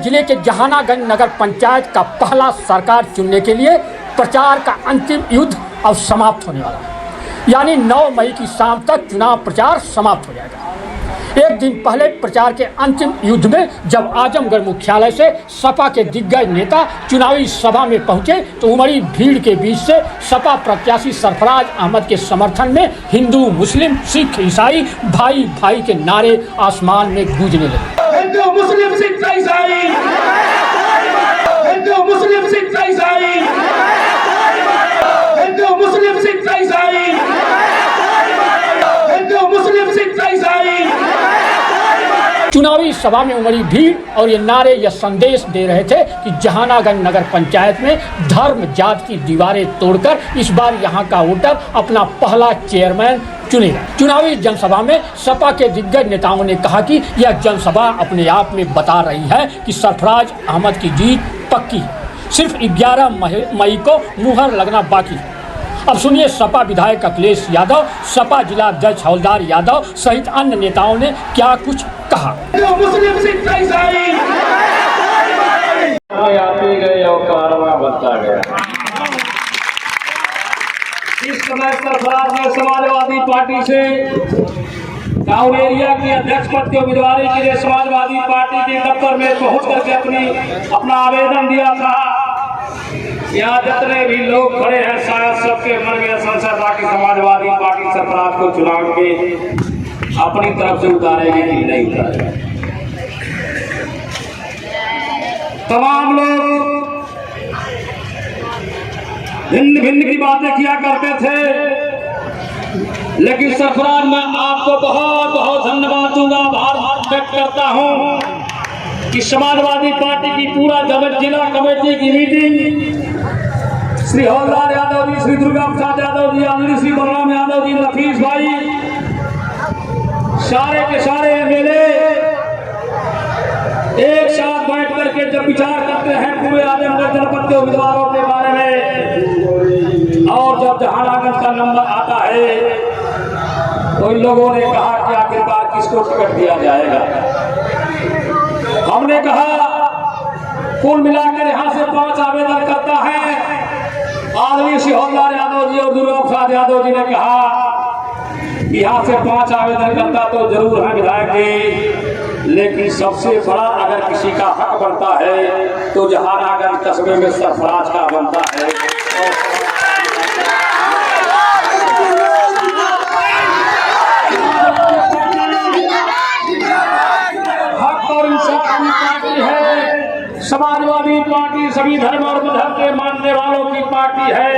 जिले के जहानागंज नगर पंचायत का पहला सरकार चुनने के लिए प्रचार का अंतिम युद्ध अब समाप्त होने वाला है। यानी 9 मई की शाम तक चुनाव प्रचार समाप्त हो जाएगा। एक दिन पहले प्रचार के अंतिम युद्ध में जब आजमगढ़ मुख्यालय से सपा के दिग्गज नेता चुनावी सभा में पहुंचे तो उमड़ी भीड़ के बीच से सपा प्रत्याशी सरफराज अहमद के समर्थन में हिंदू, मुस्लिम, सिख, ईसाई भाई भाई के नारे आसमान में गूंजने लगे। हिंदू, मुस्लिम, सिख, ईसाई, हिंदू, मुस्लिम, सिख, ईसाई, हिंदू, मुस्लिम, सिख, ईसाई, हिंदू, मुस्लिम, सिख, ईसाई। चुनावी सभा में उमड़ी भीड़ और ये नारे यह संदेश दे रहे थे कि जहानागंज नगर पंचायत में धर्म जात की दीवारें तोड़कर इस बार यहाँ का वोटर अपना पहला चेयरमैन चुनेगा। चुनावी जनसभा में सपा के दिग्गज नेताओं ने कहा कि यह जनसभा अपने आप में बता रही है कि सरफराज अहमद की जीत पक्की है। सिर्फ 11 मई को मुहर लगना बाकी है। अब सुनिए सपा विधायक अखिलेश यादव, सपा जिला अध्यक्ष हवलदार यादव सहित अन्य नेताओं ने क्या कुछ कहा। मुस्लिम, सिख, ईसाई आते गए और कारवां बनता गया। इस समय सरफराज ने समाजवादी पार्टी से टाउन एरिया की अध्यक्ष पद की उम्मीदवारी के लिए समाजवादी पार्टी के दफ्तर में पहुंच करके अपना आवेदन दिया था। यहाँ जितने भी लोग खड़े हैं शायद सबके मन में संशय था कि समाजवादी पार्टी सरफराज को चुनाव के अपनी तरफ से उतारेगी कि नहीं उतारेगी। तमाम लोग भिन्न भिन्न की बातें किया करते थे, लेकिन सरफराज मैं आपको बहुत बहुत धन्यवाद दूंगा, आभार व्यक्त करता हूं कि समाजवादी पार्टी की पूरा जिला कमेटी की मीटिंग श्री हवलदार यादव जी, श्री दुर्गा प्रसाद यादव जी, आदरणीय श्री बलराम यादव जी, नफीस भाई, सारे के सारे एमएलए एक साथ बैठ करके जब विचार करते हैं पूरे आजमगढ़ जनपद के उम्मीदवारों के बारे में, और जब जहानागंज का नंबर आता है तो इन लोगों ने कहा कि आखिरकार किसको टिकट दिया जाएगा। हमने कहा कुल मिलाकर यहाँ से 5 आवेदन करता है। आदरणीय श्री हवलदार यादव जी और दुर्गा प्रसाद यादव जी ने कहा यहाँ से 5 आवेदन करता तो जरूर है विधायक जी, लेकिन सबसे बड़ा अगर किसी का हक बनता है तो जहानागंज कस्बे में सरफराज का बनता है। हक और इंसाफ की पार्टी है समाजवादी पार्टी, सभी धर्म और मजहब के मानने वालों की पार्टी है।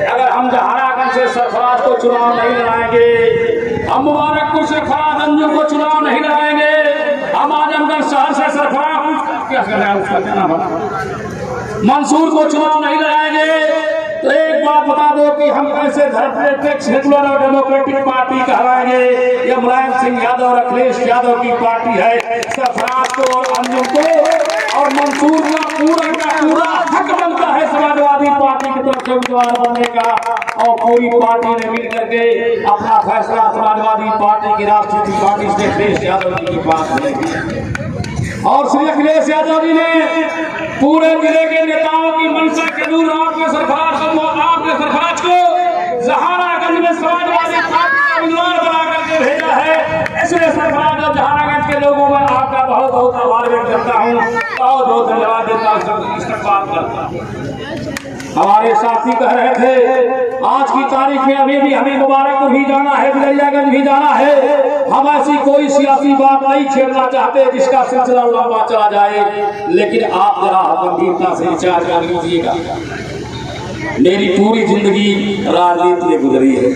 अगर हम जहानागंज से सरफराज को चुनाव नहीं लड़ाएंगे, हम मुबारकपुर से फराज अंजू को चुनाव नहीं लड़ाएंगे, हम आजमगढ़ शहर से सरफराज मंसूर को चुनाव नहीं लड़ाएंगे, तो एक बात बता दो कि हम कैसे धर्मनिरपेक्ष सेकुलर और डेमोक्रेटिक पार्टी कहलाएंगे। ये मुलायम सिंह यादव और अखिलेश यादव की पार्टी है। सरफराज को और अंजुम को और मंसूर का पूरा हक बनता है समाजवादी पार्टी की तरफ से उम्मीदवार बनने का, और पूरी पार्टी ने मिल करके अपना फैसला समाजवादी पार्टी की राष्ट्रीय पार्टी से अखिलेश यादव जी के पास ले, और श्री अखिलेश यादव जी ने पूरे जिले के नेताओं की मंशा के अनुरूप आपके सरफराज को जहानागंज में समाजवादी पार्टी का उम्मीदवार बना करके भेजा है। इसलिए सरफराज और जहानागंज के लोगों में आपका बहुत बहुत आभार व्यक्त करता हूँ, बहुत बहुत धन्यवाद देता हूँ, इस्तेमाल करता हूँ। हमारे साथी कह रहे थे आज की तारीख में अभी भी हमें मुबारकपुर भी जाना है, बिलरियागंज भी जाना है। हम ऐसी कोई सियासी बात नहीं छेड़ना चाहते जिसका सिलसिला लंबा चला जाए, लेकिन आप जरा गंभीरता से विचार कर लीजिएगा। मेरी पूरी जिंदगी राजनीति में गुजरी है।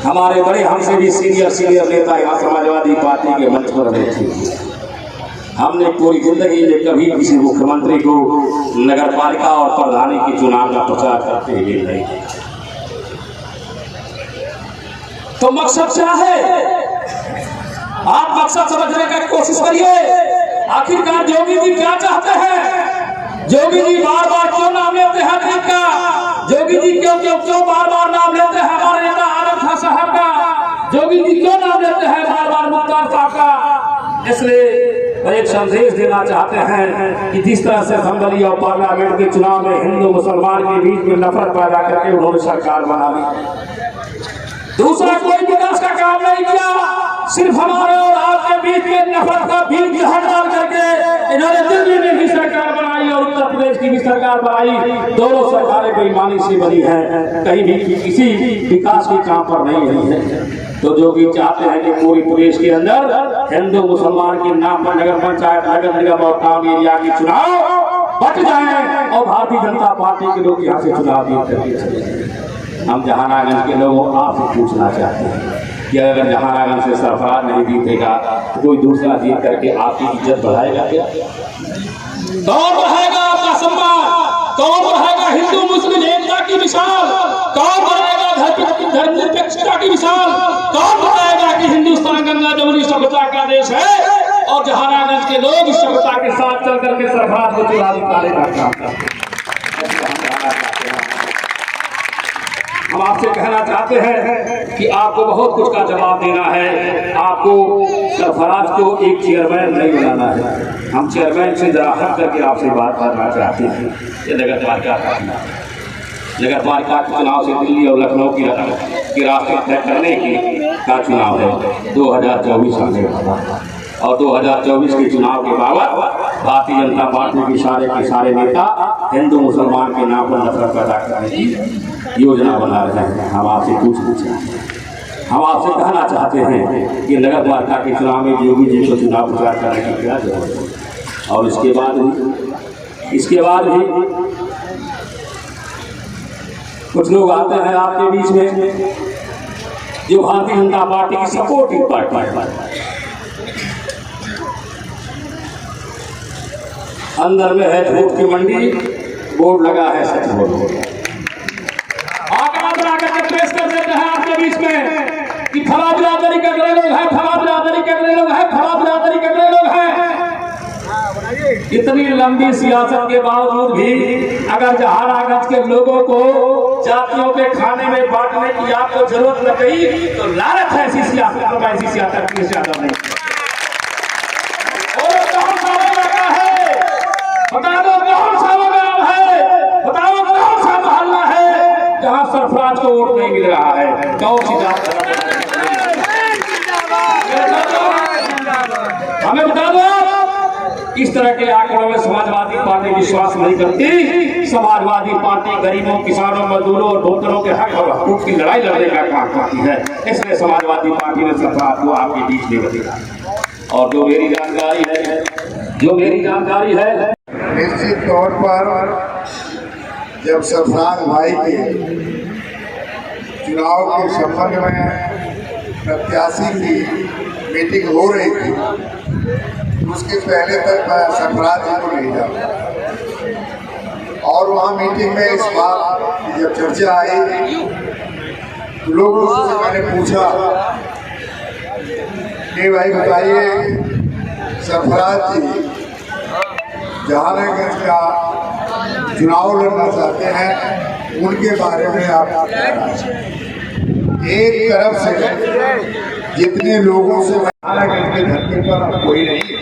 हमारे बड़े हमसे भी सीनियर नेता यहाँ समाजवादी पार्टी के मंच पर रहे थे। हमने पूरी जिंदगी में कभी किसी मुख्यमंत्री को नगर पालिका और प्रधानी के चुनाव का प्रचार करते हुए नहीं देखा। तो मकसद क्या है? आप मकसद समझने की कोशिश करिए। आखिरकार जोगी जी क्या चाहते हैं? जोगी जी बार बार क्यों नाम लेते हैं दिलीप का? जोगी जी क्यों बार बार नाम लेते हैं हमारे नेता आलम खां साहब का? जोगी जी क्यों नाम लेते हैं बार बार मुख्तार साहब का? इसलिए एक संदेश देना चाहते हैं कि जिस तरह से असेंबली और पार्लियामेंट के चुनाव में हिंदू मुसलमान के बीच में नफरत पैदा करके उन्होंने सरकार बना ली। दूसरा कोई विकास का काम नहीं किया, सिर्फ हमारे और आपके बीच में नफरत का बीज जहर डाल करके इन्होंने दिल्ली में भी सरकार बनाई और उत्तर प्रदेश की भी सरकार बनाई। दोनों सरकारें बेईमानी से बनी है, कहीं भी किसी विकास के काम पर नहीं रही है। तो जो भी चाहते हैं कि पूरी प्रदेश के अंदर हिंदू मुसलमान के नाम पर नगर पंचायत, नगर निगम और टाउन एरिया के चुनाव बच जाए और भारतीय जनता पार्टी के लोग यहाँ से चुनाव जीत करके चले जाएं। हम जहानागंज के लोगों आपसे पूछना चाहते हैं कि अगर जहानागंज से सरफराज नहीं जीतेगा तो कोई दूसरा जीत करके आपकी इज्जत बढ़ाएगा क्या? कौन बढ़ाएगा आपका सम्मान? कौन बढ़ाएगा हिंदू मुस्लिम एकता की मिसाल? कौन बढ़ाएगा धर्मनिरपेक्षता की मिसाल? कौन बताएगा कि हिंदुस्तान गंगा जमुनी सभ्यता का देश है और जहानागंज के लोग इस सभ्यता के साथ चल करके सरफराज को चुरा निकाले का काम करते हैं। हम आपसे कहना चाहते हैं कि आपको बहुत कुछ का जवाब देना है। आपको सरफराज को एक चेयरमैन नहीं बनाना है। हम चेयरमैन से जरा हट करके आपसे बात करना चाहते हैं। ये नगर पालिका के चुनाव से दिल्ली और लखनऊ की रास्ते तय करने का चुनाव है। 2024 आने वाला और 2024 के चुनाव के बाबत भारतीय जनता पार्टी के सारे नेता हिंदू मुसलमान के नाम पर नफरत पैदा करने की योजना बना रहे हैं। हम आपसे पूछना चाहते हैं, हम आपसे कहना चाहते हैं कि नगर पालिका के चुनाव में योगी जी को चुनाव प्रचार करने की क्या जरूरत है? और इसके बाद भी कुछ लोग आते हैं आपके बीच में जो भारतीय जनता पार्टी की सपोर्टिव पार्टी है, अंदर में है झूठ की मंडी, बोर्ड लगा है सच बोलो। आंकड़ा बना करके पेश कर देते हैं आपके बीच में कि फला बिरादरी के अगले लोग हैं, फला बिरादरी के अगले लोग हैं, फला बिरादरी के अगले लोग हैं। इतनी लंबी सियासत के बावजूद भी अगर जहानागंज के लोगों को जातियों के खाने में बांटने की आपको जरूरत न गई तो लालच है ऐसी सियासत, ऐसी सियासत की ज्यादा नहीं। बता दो कौन सा गांव है, बताओ कौन सा मोहल्ला है जहां सरफराज को वोट नहीं मिल रहा है? कौन सी जात? हमें बता दो। इस तरह के आंकड़ों में समाजवादी पार्टी विश्वास नहीं करती। समाजवादी पार्टी गरीबों, किसानों, मजदूरों और डॉक्टरों के हक और हकूक की लड़ाई लड़ने का काम करती है। इसलिए समाजवादी पार्टी ने सरफराज को आपके बीच में बदला। और जो मेरी जानकारी है निश्चित तौर पर जब सरफराज भाई के चुनाव के संबंध में प्रत्याशी की मीटिंग हो रही थी, उसके पहले तक मैं सरफराज जी को नहीं जानता और वहाँ मीटिंग में इस बात की जब चर्चा आई तो लोगों से मैंने पूछा कि भाई बताइए सरफराज जी जहानागंज का चुनाव लड़ना चाहते हैं, उनके बारे में आप एक तरफ से जितने लोगों से जहानागंज के धरती पर कोई नहीं है,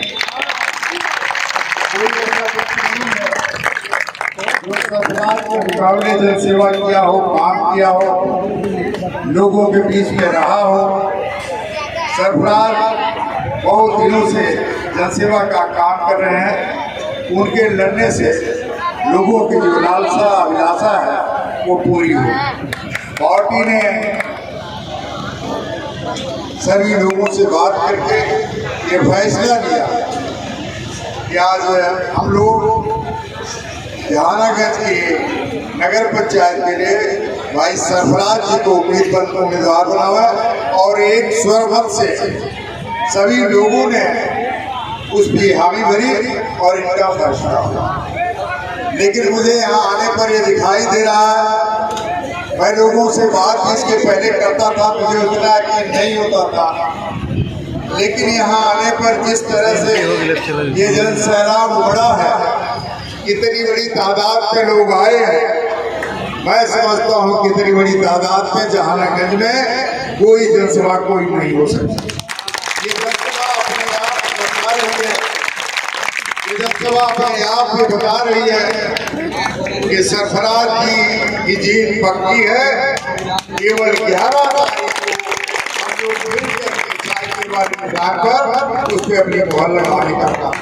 जो सरफराज के मुकाबले जनसेवा किया हो, काम किया हो, लोगों के बीच में रहा हो। सरफराज बहुत दिनों से जनसेवा का काम कर रहे हैं। उनके लड़ने से लोगों की जो लालसा अभिलाषा है वो पूरी हो। पार्टी ने सभी लोगों से बात करके ये फैसला लिया कि आज हम लोग जहानागंज के नगर पंचायत के लिए भाई सरफराज जी को उम्मीदवार बनावा और एक स्वरमत से सभी लोगों ने उस पर हामी भरी और इनका फैसला हुआ। लेकिन मुझे यहाँ आने पर ये दिखाई दे रहा है, मैं लोगों से बात इसके पहले करता था, मुझे उतना यकीन नहीं होता था, लेकिन यहाँ आने पर जिस तरह से ये जन सैलाब उमड़ा है, कितनी बड़ी तादाद में लोग आए हैं, मैं समझता हूँ कितनी बड़ी तादाद में जहानागंज में कोई जनसभा कोई नहीं हो सकती। ये जनसभा अपने आप बता रही है सभा अपने आप में बता रही है कि सरफराज जी की जीत पक्की है। केवल 11 तारीख को हम लोग मिलकर के साइकिल वाली उठाकर उस पर अपनी मोहर लगाने का काम।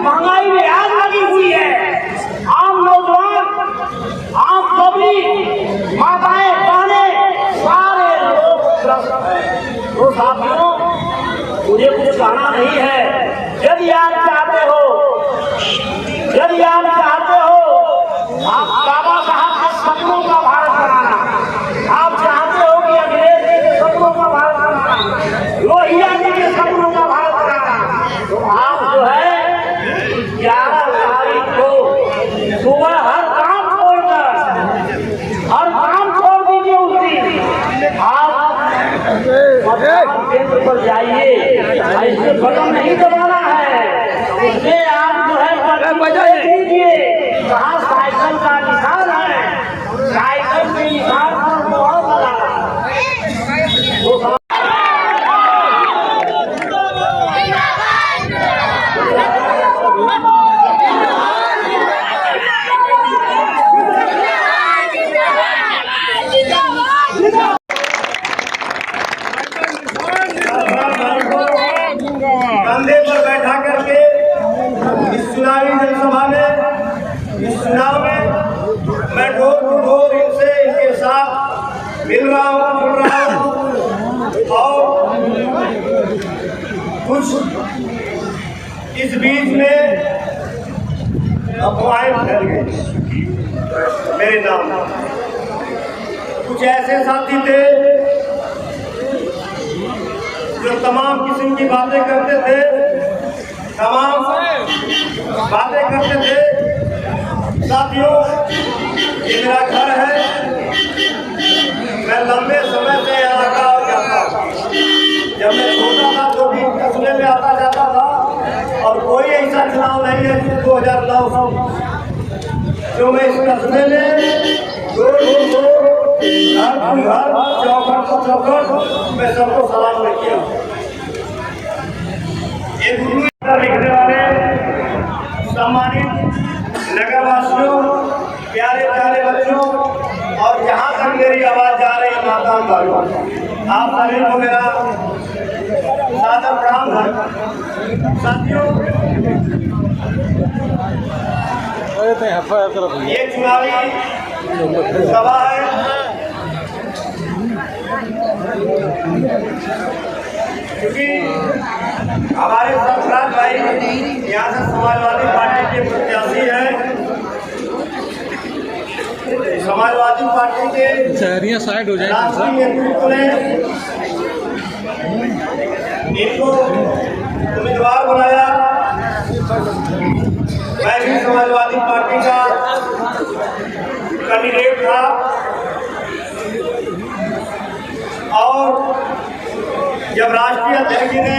महंगाई में आग लगी हुई है। आम नौजवान, आम पब्लिक, माताएं, बहनें, सारे लोग त्रस्त हैं। तो साथियों, मुझे कुछ कहना नहीं है। यदि आप चाहते हो, आप बाबा साहब के सपनों का भारत बनाना, आप चाहते हो कि अंग्रेज के सपनों का भारत बनाना, लोहिया जी के सपनों का भारत बनाना, तो आप जो है 11 तारीख को सुबह हर काम छोड़ दीजिए। उस दिन आप मतदान केंद्र पर जाइए। ऐसे बटन नहीं दबाना है, उसमें आप जो है दीजिए कहाँ साइकिल का निशान है, साइकिल के निशान पर मोहर लगाना। कंधे पर बैठा करके इस चुनावी जनसभा में, इस चुनाव में मैं डोर टू डोर इनके साथ मिल रहा हूँ, जुड़ रहा हूँ। और कुछ इस बीच में अफवाहें फैल गई मेरे नाम। कुछ ऐसे साथी थे जो तमाम किस्म की बातें करते थे, साथियों, ये मेरा घर है। मैं लंबे समय से यहाँ का हो जाता था। जब मैं छोटा था तो भी कस्बे में आता जाता था, और कोई ऐसा चुनाव नहीं है 2009 जो मैं इस कस्बे में घर चौखट मैं सबको सलाम नहीं किया। लिखने वाले सम्मानित नगरवासियों, प्यारे प्यारे बच्चों, और जहाँ तक मेरी आवाज जा रही है माताओं भाइयों, आप सभी को मेरा सादर प्रणाम है। साथियों, ये चुनावी सभा है। क्योंकि हमारे सरफराज भाई यहाँ से समाजवादी पार्टी के प्रत्याशी हैं। समाजवादी पार्टी के साइड हो राष्ट्रीय नेतृत्व ने इनको उम्मीदवार बनाया। मैं भी समाजवादी पार्टी का कैंडिडेट था, और जब राष्ट्रीय अध्यक्ष जी ने